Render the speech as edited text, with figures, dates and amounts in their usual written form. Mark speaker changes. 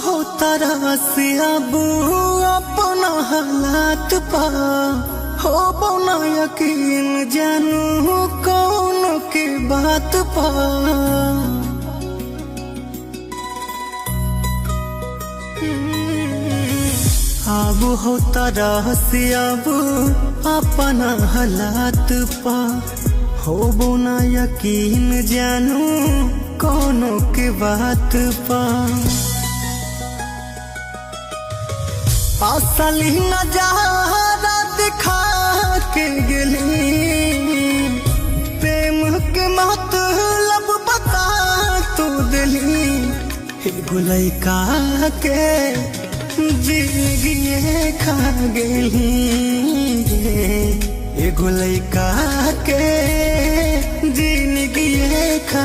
Speaker 1: हो तरह से अब अपना हालात पा हो बना यकीन जानू कौन के बात पा। अब हो तरह से अब अपना हालात पा हो बना यकीन जानू कौन के बात पा। असली नजारा दिखा के गेली प्रेम के मतलब बता तो दिली एगो लइका के जिंदगी खा गेली एगो लइका के जिंदगी खा